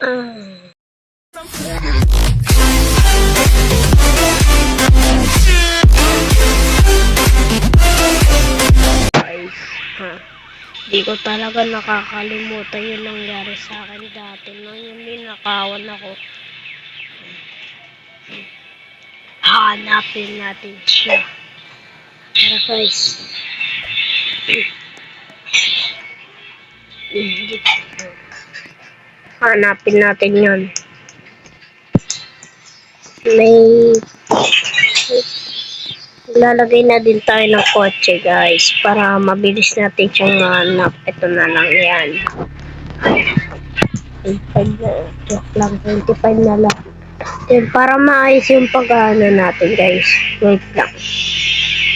Ah. Guys, di ko talaga nakakalimutan yung nangyari sa akin dati nung yung ninakawan ako. Hanapin natin siya. Tara guys. Hanapin natin yan. May lalagay na din tayo ng kotse guys para mabilis natin siyang hanap. Ito na lang yan. 25 lang, 25 na lang. Then, para maayos yung pag-ano natin guys. Wait lang.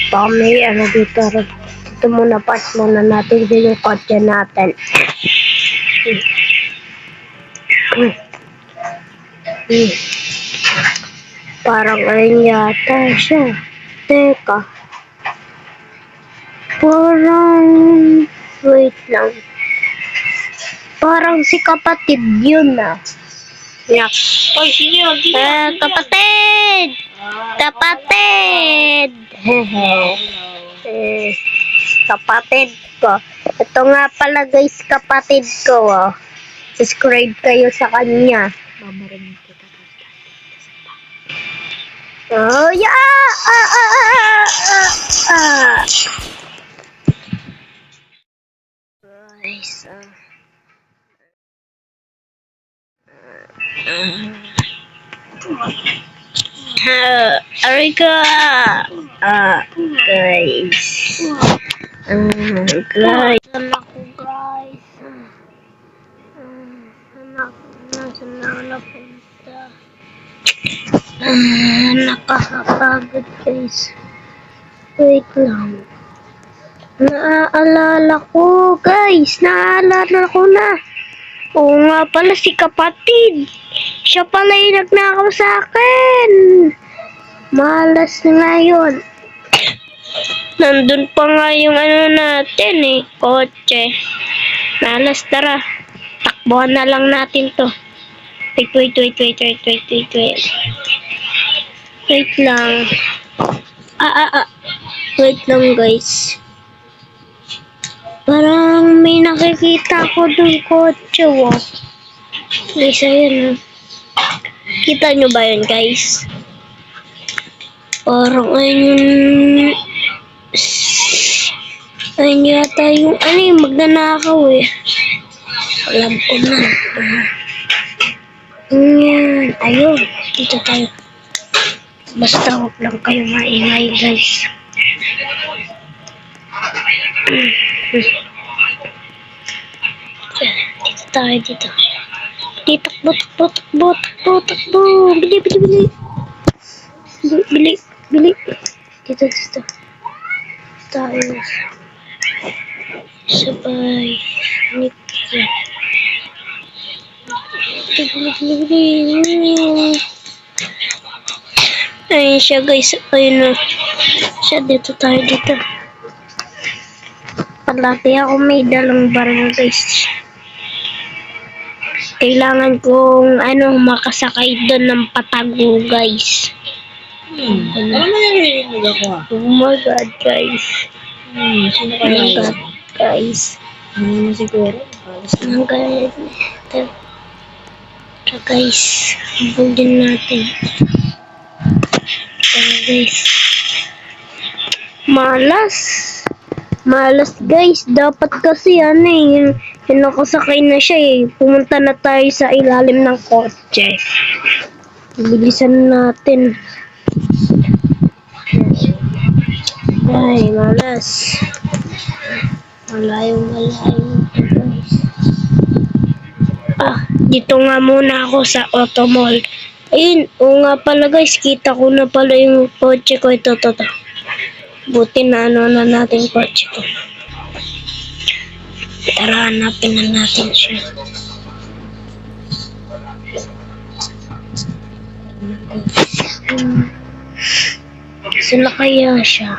Baka may ano dito. Dito muna, park muna natin din yung kotse natin. Parang ayun yata siya. Teka. Parang wait lang. Parang si kapatid yun ah. Yak. Kapatid! Kapatid! Kapatid ko. Ito nga pala guys, kapatid ko oh. Subscribe kayo sa kanya. Oh yeah! Guys, Arika! Guys. Guys. Anak ko guys. Anak ko nasa nalapunta. Nakakapagod guys. Wait lang. Naaalala ko guys. Naaalala ko na. Oo nga pala si kapatid. Siya pala yung nagnakaw sa akin. Malas na ngayon. Nandun pa nga yung ano natin eh. Kotse. Malas, tara. Takbuhan na lang natin to. Wait. Wait lang. Wait lang guys. Parang may nakikita ko dun kotse oh. Guys, ayun. Kita nyo ba yun guys? Parang ayun. Ayun yata yung ano yung magnanakaw eh. Alam ko na. Yan. Ayun. Dito tayo. Basta huwag lang kayo maingay guys. Dito tayo dito. Takbo. Bili. Dito. Tayo. Sabay. Bili. Ayun siya guys. Ayun na. Siya dito tayo dito. Palagi ako may dalang baril guys. Kailangan kong makasakay doon ng patago guys. Alam mo yung hinihinig ako ah. Oh my god guys. Sino Oh kaya my yun? god guys. Hindi mo siguro. Oh god. Ito guys. Habol din natin. Ito guys. Malas guys. Dapat kasi yung nakasakay na siya eh. Pumunta na tayo sa ilalim ng kotse. Bilisan natin. Ay, malas. Malayo guys. Dito nga muna ako sa Automall. Ayun, oo nga pala guys. Kita ko na pala yung kotse ko. Ito. Buti na na natin kotse ko. Tara, hanapin na natin siya. Saan kaya siya?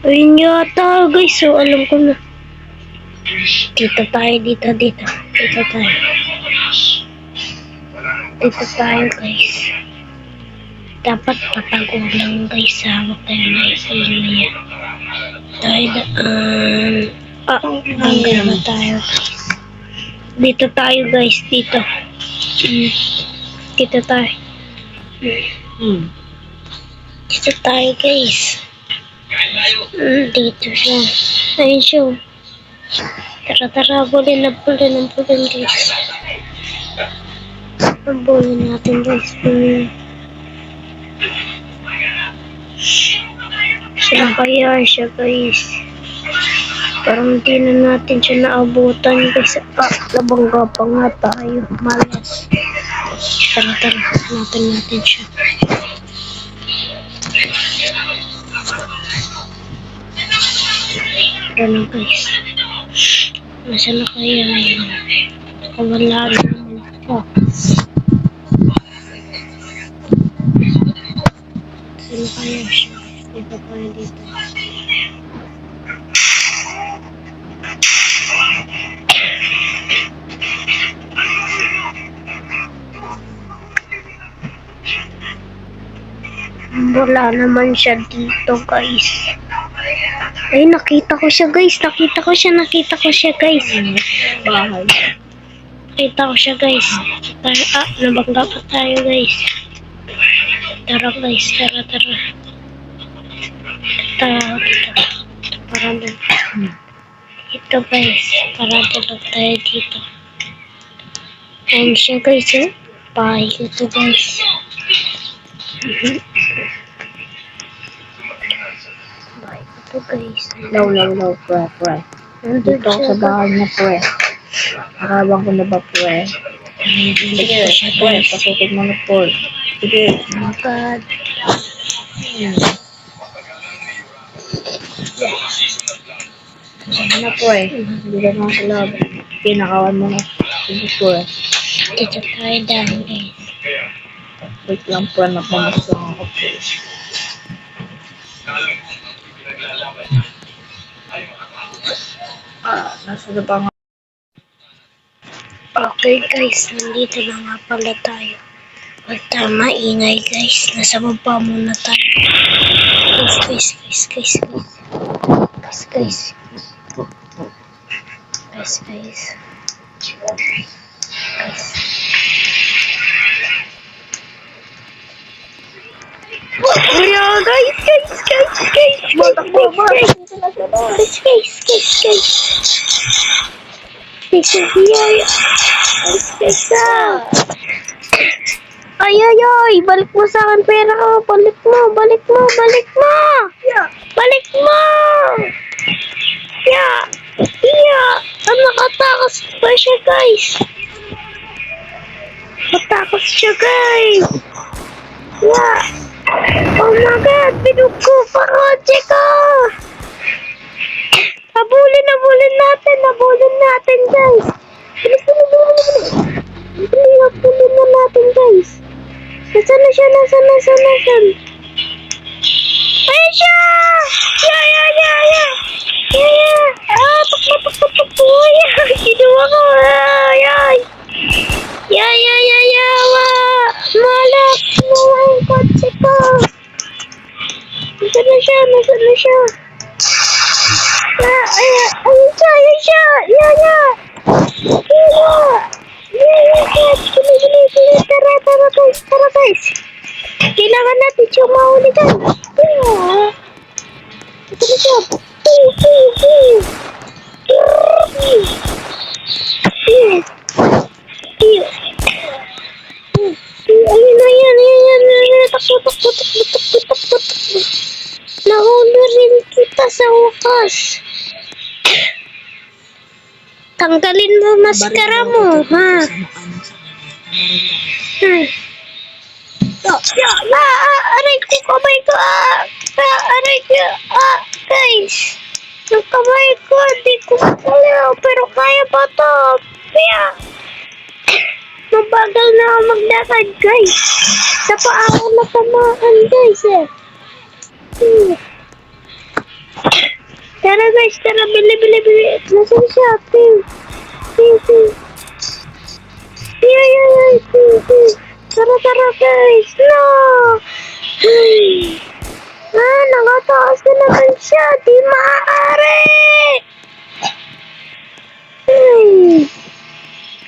Ayun yata guys, so alam ko na. Dito tayo, dito. Dito tayo. Dito tayo guys. Dapat patago lang guys, hawak tayo na isa tayo daan. Hanggang na tayo. Dito tayo guys, dito. Dito tayo. Dito tayo guys. Dito siya. Ayun siya. Tara, bulin guys. Bulin natin guys. Saan kaya siya guys? Parang hindi na natin siya naabutan guys. Labangga pa nga tayo. Malas. Tara. Natin siya. Tara guys. Nasaan na kaya yun? Wala naman po. Saan kaya siya? Dito tayo dito. Wala naman siya dito guys. Ay, nakita ko siya guys. Nakita ko siya guys. Bahay. Nakita ko siya guys. Nabangga pa tayo guys. Tara guys, tara. Para doon. Dito guys. Para doon tayo dito. Ayan siya guys eh. Bahay ito guys. Bahay ito guys. Low, pre. Nandun Dito ako siya sa bahay na pre. Nakabang ko na ba pre? Sige, pre. Pasukin mo na pre. Sige. Oh my God. Sige na pre. Hindi ka na sa lab. Pinakawan mo na. Sige pre. Dito tayo down guys. Wait lang pre. Napamasok ako pre. Nasa na ba nga? Okay guys, nandito na nga pala tayo. Basta maingay guys, nasa baba muna tayo. Guys. Ay, balik mo sa akin pera ko. Balik mo. Nakatakas pa siya guys. Oh my God, binug ko pa kotse ko. Nabulin natin guys. Nabulin na natin guys. Nasaan na siya? Ayun siya! Takbo. Kinuha ko. Malak. Kinuha yung kotse ko. Nasaan na siya? Ayun siya. Tara guys. Kailangan natin siya mahuli dyan. Ito na siya. Ayun. Takbo. Nahuli rin kita sa wakas. Tanggalin mo maskara mo, ha? Aray ko, kamay ko, aray ko, guys. Yung kamay ko, di ko kaya, pero kaya pa to. Kaya, mabagal na ako maglakad, guys. Sa paa ako natamaan, guys, eh. Tara guys, tara, bili, bili, bili. Nasaan siya? Ping, ping, ping. Ay, ay, ay, ping, ping. Tara, tara guys. No! Nakataas na naman siya. Di maaari! Ay,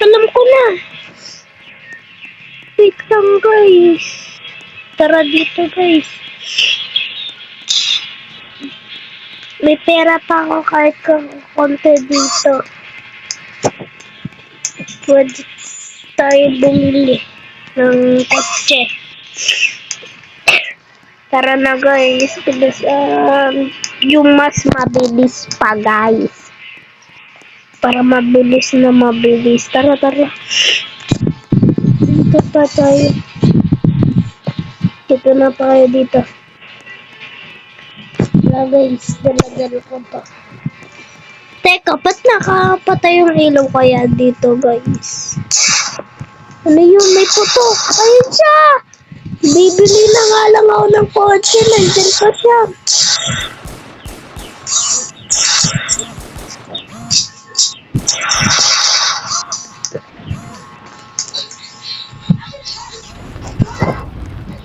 alam ko na. Wait lang guys. Tara dito guys. May pera pa ako kahit konti dito. Pwede tayo bumili ng kotse. Tara na guys. Yung mas mabilis pa guys. Para mabilis na mabilis. Tara, tara. Dito pa tayo. Dito na tayo dito. Tara guys. Dala-dala ko pa. Teka, ba't nakapatay yung ilaw kaya dito guys? Ano yun? May putok. Ayun siya! Bibili na nga lang ako ng kotse. Nandyan pa siya.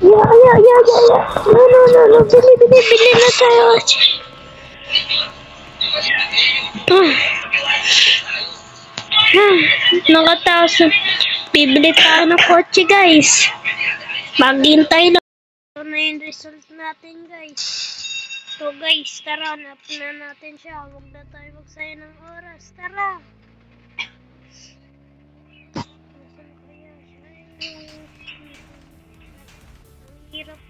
Yeah. No. Bili na tayo. Nakataas na. Bibili tayo ng kotse guys. Maghintay lang. Ito na yung result natin guys. So guys, tara. Hanap na natin siya. Huwag na tayo magsayang ng oras. Tara. Nasaan kaya siya? Ang hirap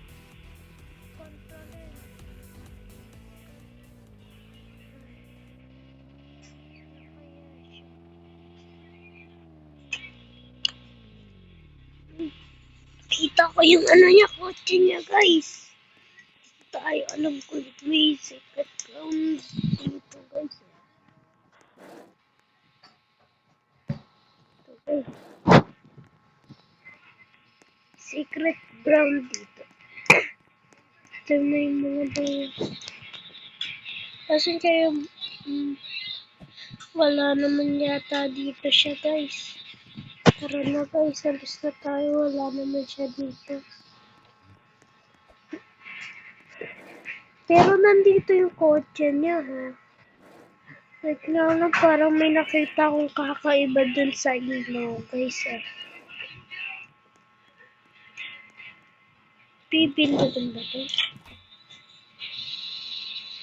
kontrolin. Kita ko yung ano niya, kotse niya guys. Tayo, alam ko may secret ground dito guys. Ito guys. Secret ground dito. Ito na yung mga bayo. Kasi kaya wala naman yata dito siya guys. Tara na guys, alis na tayo. Wala naman siya dito. Pero nandito yung kotse niya ha. Wait lang, parang may nakita akong kakaiba dun sa ilaw guys eh. Pipindutin ba ito?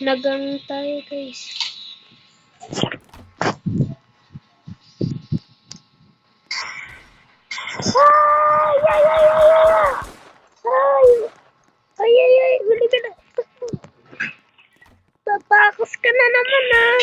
Nagang tayo guys. Ay, bili. Tatakos ka na naman ah.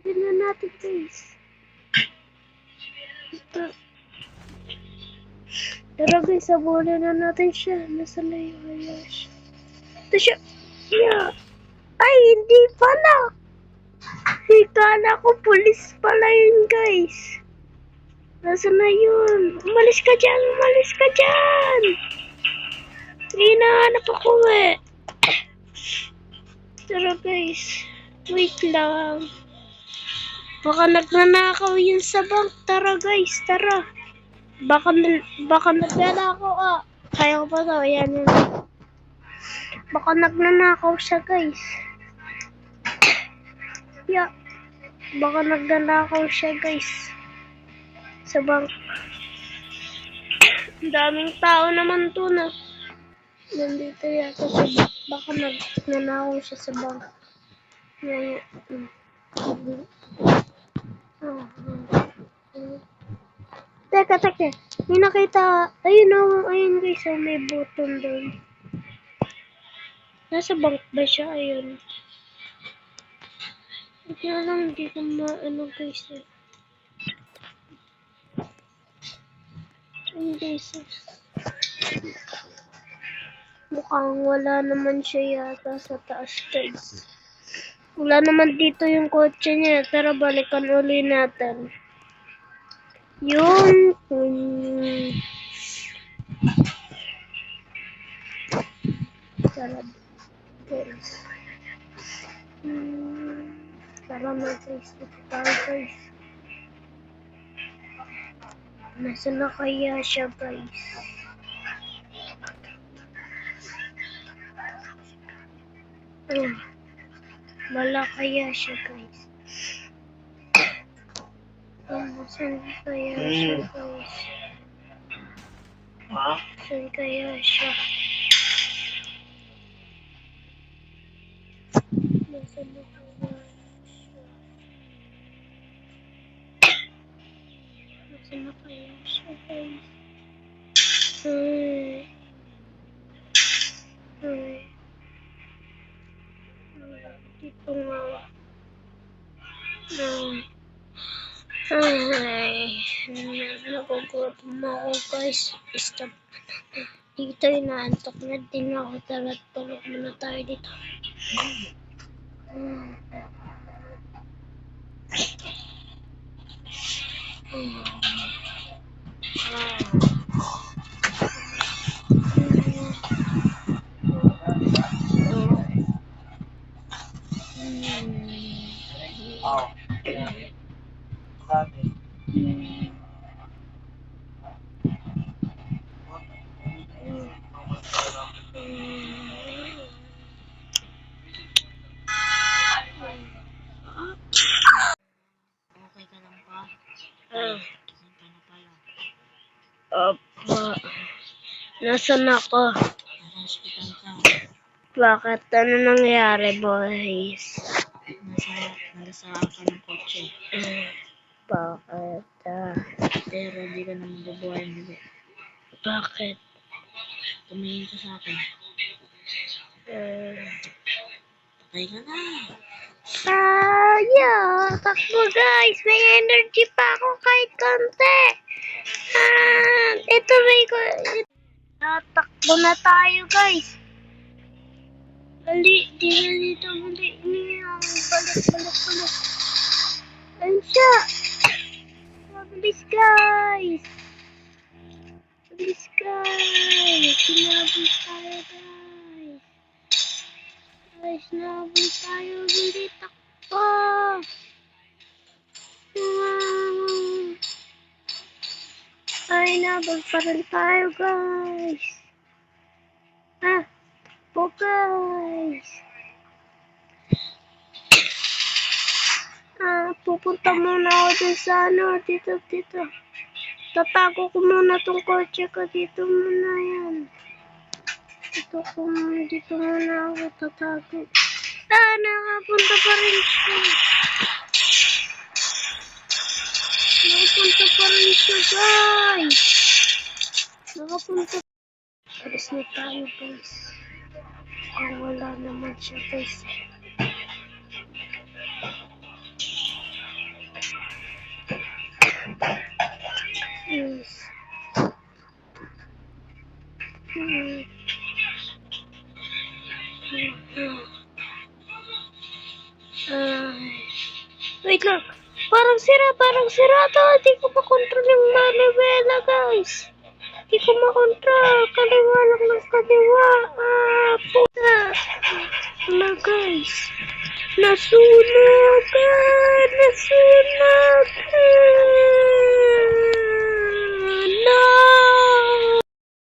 Abulin na natin guys. Tara guys, abulin na natin siya. Nasa layo kaya siya. Ito siya. Yeah. Ay, hindi pala. Kala ko pulis pala yun guys. Nasaan na yun? Umalis ka dyan. Hinahanap ako eh. Tara guys. Wait lang. Baka nagnanakaw yun sa bank. Tara guys, tara. Baka nagnanakaw ah. Kaya ko pa daw, yan yun. Baka nagnanakaw siya guys. Yeah. Baka nagnanakaw siya guys. Sa bank. Ang daming tao naman to na. Nandito yata sa bank. Baka nagnanakaw siya sa bank. Teka. May nakita. Ayun guys. May button doon. Nasa bank ba siya? Ayun. Kaya lang hindi ko maano guys eh. Ayun guys eh. Mukhang wala naman siya yata sa taas guys. Wala naman dito yung kotse niya. Tara, balikan uli natin. Yun. Tara, guys. Tara na, guys. Dito tayo, guys. Nasaan na kaya siya, guys? Wala kaya siya, guys. Nasaan kaya siya, guys? Saan kaya siya? Nasaan na kaya siya? Nasaan na kaya siya, guys? Dito nga. Nagugutom ako, guys. Stop. Dito, inaantok na din ako. Tara, tulog muna tayo dito. Okay ka lang pa? Ah, Saan ka na pala? Opo. Nasaan ako? Nasa hospital ka. Bakit? Ano nangyari, boys? Nalasaan ka ng kotse. Bakit? Pero hindi ka na mabubuhay muli. Bakit? Tumingin ka sa akin. Patay ka na. Yeah. Takbo, guys. May energy pa ako kahit konti. Ito may tatakbo na tayo, guys. Dali, di na dito muli. Balik. Ayun siya. Mabilis, guys. Sinabot tayo, guys. Sinabot tayo. Hindi takbo. Ay, nabag pa rin tayo, guys. Po, guys. Pupunta muna ako dun sa dito. Tatago ko muna tong kotse ko. Dito muna yan. Dito muna ako tatago. Nakapunta pa rin siya. Guys. Alis na tayo, guys. Wala naman siya, guys. Wait lang. Parang sira to. Hindi ko makontrol yung manibela, guys. Hindi ko makontrol. Kaliwa lang ng kaliwa. Puta. Wala, guys. Nasunog, guys.